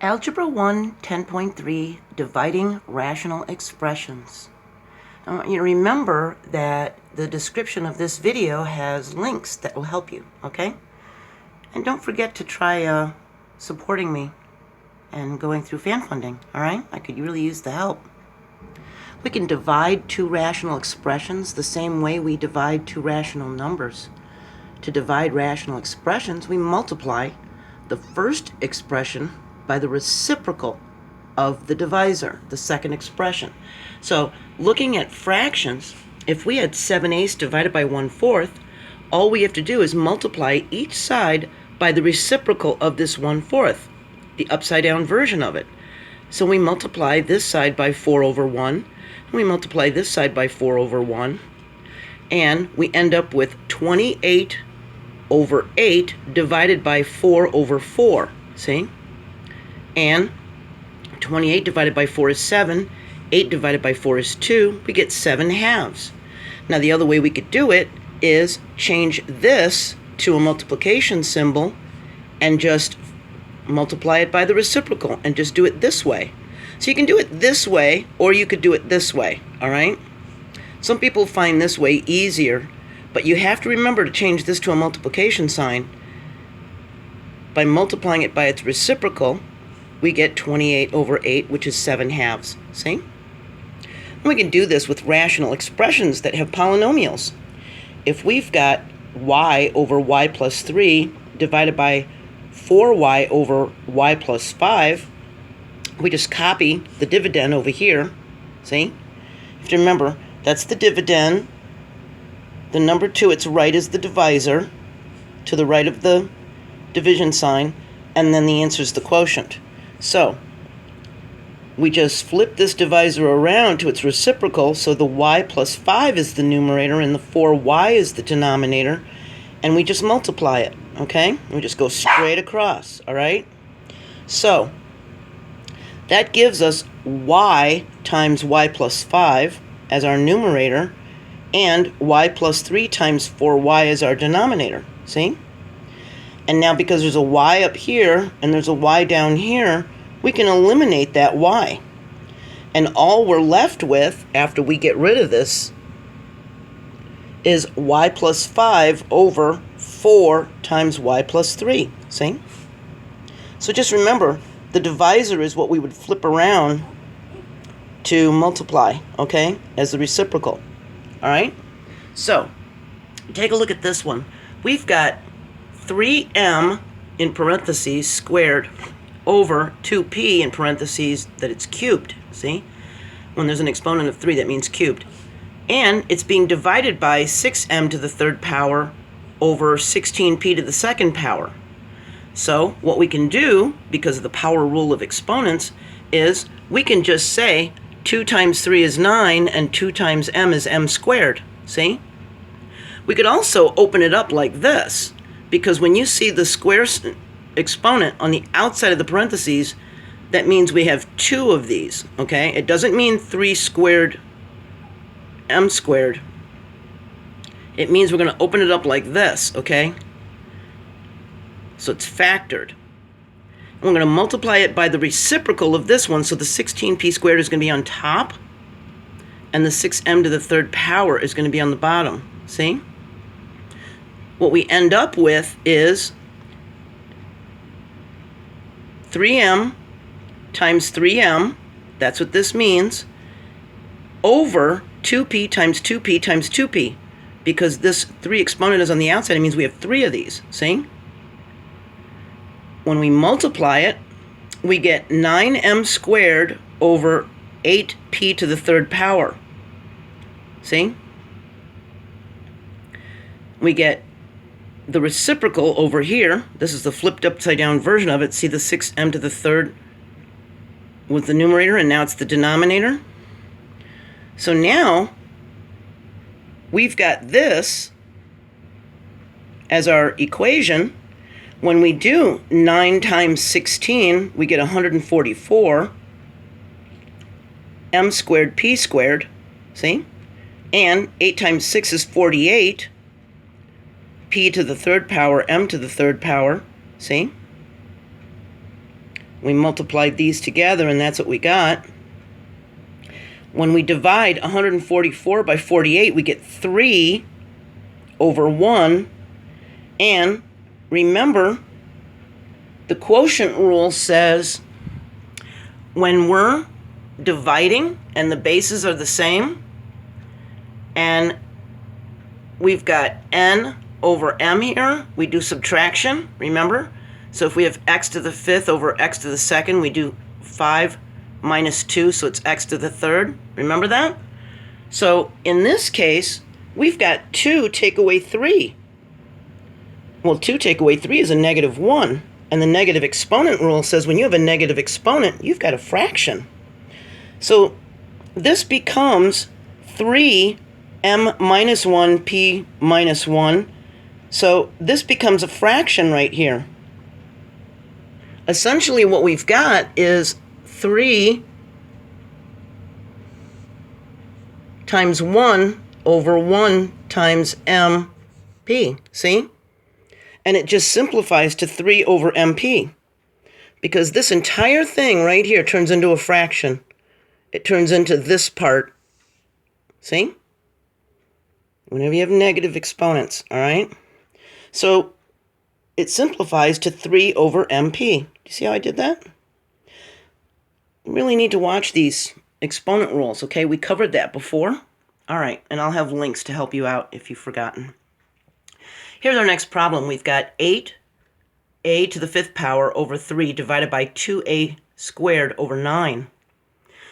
Algebra I 10.3, Dividing Rational Expressions. I want you to remember that the description of this video has links that will help you, okay? And don't forget to try supporting me and going through fan funding, all right? I could really use the help. We can divide two rational expressions the same way we divide two rational numbers. To divide rational expressions, we multiply the first expression by the reciprocal of the divisor, the second expression. So looking at fractions, if we had 7/8 divided by 1/4, all we have to do is multiply each side by the reciprocal of this 1/4, the upside down version of it. So we multiply this side by 4/1, and we multiply this side by 4/1, and we end up with 28/8 divided by 4/4, see? And 28 divided by 4 is 7. 8 divided by 4 is 2. We get 7/2. Now the other way we could do it is change this to a multiplication symbol and just multiply it by the reciprocal and just do it this way. So you can do it this way or you could do it this way, all right? Some people find this way easier, but you have to remember to change this to a multiplication sign. By multiplying it by its reciprocal, we get 28/8, which is 7/2, see? And we can do this with rational expressions that have polynomials. If we've got y over y plus 3 divided by 4y over y plus 5, we just copy the dividend over here, see? You have to remember, that's the dividend. The number to its right is the divisor, to the right of the division sign, and then the answer is the quotient. So we just flip this divisor around to its reciprocal, so the y plus 5 is the numerator and the 4y is the denominator, and we just multiply it, okay? We just go straight across, all right? So that gives us y times y plus 5 as our numerator and y plus 3 times 4y as our denominator, see? And now because there's a y up here and there's a y down here, we can eliminate that y. And all we're left with after we get rid of this is y plus 5 over 4 times y plus 3, see? So just remember, the divisor is what we would flip around to multiply, okay, as the reciprocal, all right? So take a look at this one. We've got 3m in parentheses squared over 2p in parentheses that it's cubed, see? When there's an exponent of 3, that means cubed. And it's being divided by 6m to the third power over 16p to the second power. So what we can do, because of the power rule of exponents, is we can just say 2 times 3 is 9 and 2 times m is m squared, see? We could also open it up like this, because when you see the square exponent on the outside of the parentheses, that means we have 2 of these, okay? It doesn't mean 3 squared m squared. It means we're going to open it up like this, okay? So it's factored. And we're going to multiply it by the reciprocal of this one, so the 16p squared is going to be on top, and the 6m to the third power is going to be on the bottom, see? What we end up with is 3m times 3m, that's what this means, over 2p times 2p times 2p. Because this 3 exponent is on the outside, it means we have 3 of these, see? When we multiply it, we get 9m squared over 8p to the third power, see? We get the reciprocal over here. This is the flipped upside down version of it. See the 6m to the third with the numerator, and now it's the denominator. So now we've got this as our equation. When we do 9 times 16, we get 144 m squared p squared, see? And 8 times 6 is 48 p to the third power, m to the third power, see? We multiplied these together, and that's what we got. When we divide 144 by 48, we get 3 over 1. And remember, the quotient rule says when we're dividing and the bases are the same, and we've got n over m here, we do subtraction, remember? So if we have x to the 5th over x to the 2nd, we do 5 minus 2, so it's x to the 3rd. Remember that? So in this case, we've got 2 take away 3. Well, 2 take away 3 is a negative 1. And the negative exponent rule says when you have a negative exponent, you've got a fraction. So this becomes 3m minus 1 p minus 1. So this becomes a fraction right here. Essentially what we've got is 3 times 1 over 1 times mp. See? And it just simplifies to 3 over mp. Because this entire thing right here turns into a fraction. It turns into this part. See? Whenever you have negative exponents, all right? So it simplifies to 3 over mp. Do you see how I did that? You really need to watch these exponent rules, okay? We covered that before. All right, and I'll have links to help you out if you've forgotten. Here's our next problem. We've got 8a to the 5th power over 3 divided by 2a squared over 9.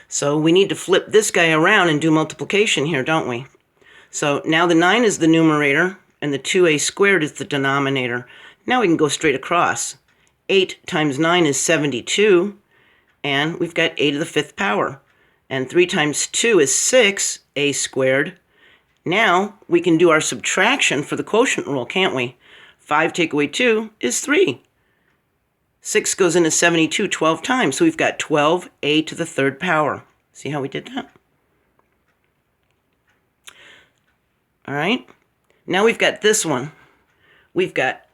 So we need to flip this guy around and do multiplication here, don't we? So now the 9 is the numerator and the 2a squared is the denominator. Now we can go straight across. 8 times 9 is 72, and we've got a to the 5th power. And 3 times 2 is 6a squared. Now we can do our subtraction for the quotient rule, can't we? 5 take away 2 is 3. 6 goes into 72 12 times, so we've got 12a to the 3rd power. See how we did that? All right. Now we've got this one. We've got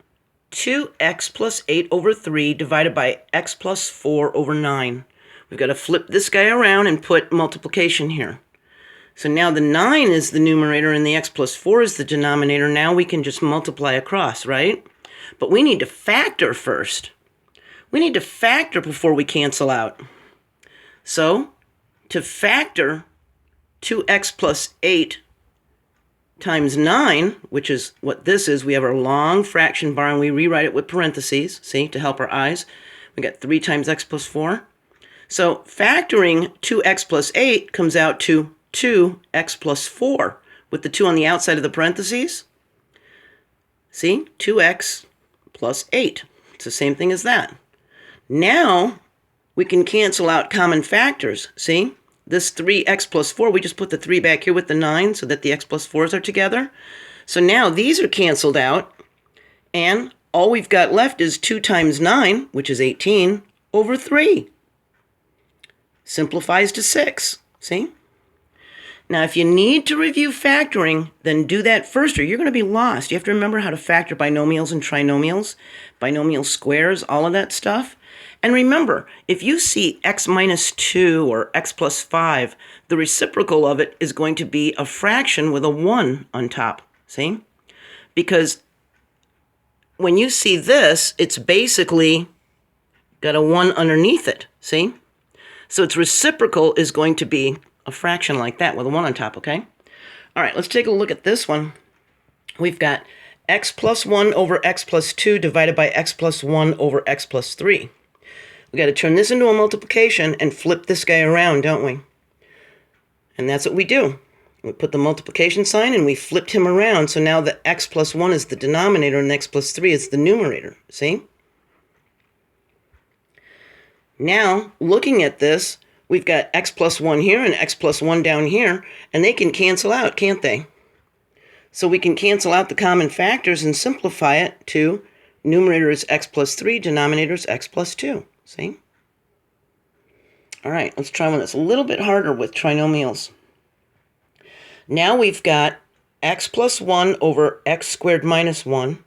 2x plus 8 over 3 divided by x plus 4 over 9. We've got to flip this guy around and put multiplication here. So now the 9 is the numerator and the x plus 4 is the denominator. Now we can just multiply across, right? But we need to factor first. We need to factor before we cancel out. So to factor 2x plus 8 times 9, which is what this is, we have our long fraction bar and we rewrite it with parentheses, see, to help our eyes. We got 3 times x plus 4. So factoring 2x plus 8 comes out to 2x plus 4 with the 2 on the outside of the parentheses. See, 2x plus 8. It's the same thing as that. Now we can cancel out common factors. See, this 3x plus 4, we just put the 3 back here with the 9 so that the x plus 4s are together. So now these are canceled out, and all we've got left is 2 times 9, which is 18, over 3. Simplifies to 6. See? Now, if you need to review factoring, then do that first or you're going to be lost. You have to remember how to factor binomials and trinomials, binomial squares, all of that stuff. And remember, if you see x minus 2 or x plus 5, the reciprocal of it is going to be a fraction with a 1 on top. See? Because when you see this, it's basically got a 1 underneath it. See? So its reciprocal is going to be a fraction like that with a 1 on top, okay? All right, let's take a look at this one. We've got x plus 1 over x plus 2 divided by x plus 1 over x plus 3. We've got to turn this into a multiplication and flip this guy around, don't we? And that's what we do. We put the multiplication sign and we flipped him around, so now the x plus 1 is the denominator and the x plus 3 is the numerator, see? Now, looking at this, we've got x plus 1 here and x plus 1 down here, and they can cancel out, can't they? So we can cancel out the common factors and simplify it to numerator is x plus 3, denominator is x plus 2. See? All right, let's try one that's a little bit harder with trinomials. Now we've got x plus 1 over x squared minus 1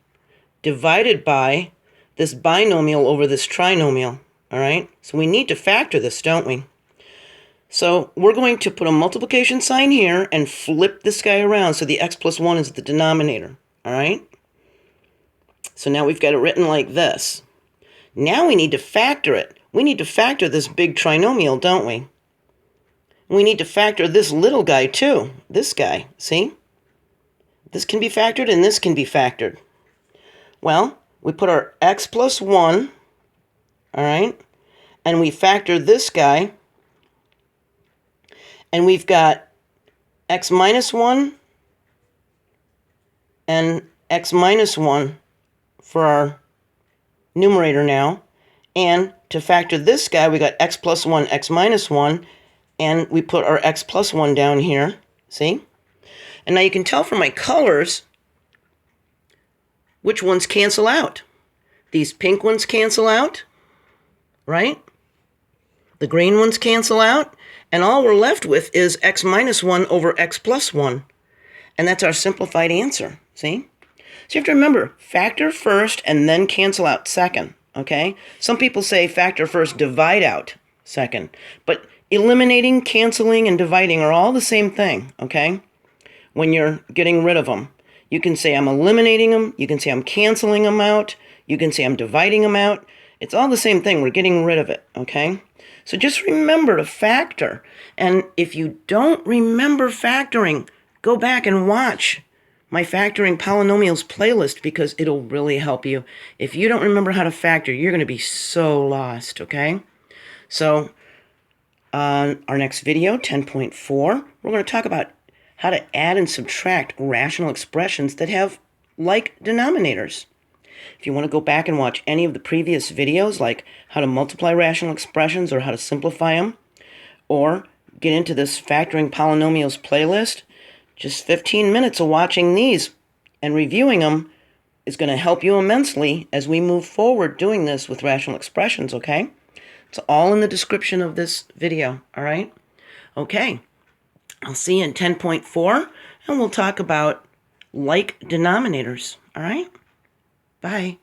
divided by this binomial over this trinomial. All right, so we need to factor this, don't we? So we're going to put a multiplication sign here and flip this guy around so the x plus 1 is the denominator. All right? So now we've got it written like this. Now we need to factor it. We need to factor this big trinomial, don't we? We need to factor this little guy too. This guy, see? This can be factored and this can be factored. Well, we put our x plus 1, all right? And we factor this guy. And we've got x minus 1 and x minus 1 for our numerator now. And to factor this guy, we got x plus 1, x minus 1, and we put our x plus 1 down here. See? And now you can tell from my colors which ones cancel out. These pink ones cancel out, right? The green ones cancel out. And all we're left with is x minus 1 over x plus 1. And that's our simplified answer, see? So you have to remember, factor first and then cancel out second, okay? Some people say factor first, divide out second. But eliminating, canceling, and dividing are all the same thing, okay? When you're getting rid of them. You can say I'm eliminating them. You can say I'm canceling them out. You can say I'm dividing them out. It's all the same thing. We're getting rid of it, okay? So just remember to factor. And if you don't remember factoring, go back and watch my Factoring Polynomials playlist because it'll really help you. If you don't remember how to factor, you're going to be so lost, okay? So on our next video, 10.4, we're going to talk about how to add and subtract rational expressions that have like denominators. If you want to go back and watch any of the previous videos, like how to multiply rational expressions or how to simplify them, or get into this Factoring Polynomials playlist, just 15 minutes of watching these and reviewing them is going to help you immensely as we move forward doing this with rational expressions, okay? It's all in the description of this video, all right? Okay, I'll see you in 10.4, and we'll talk about like denominators, all right? Bye.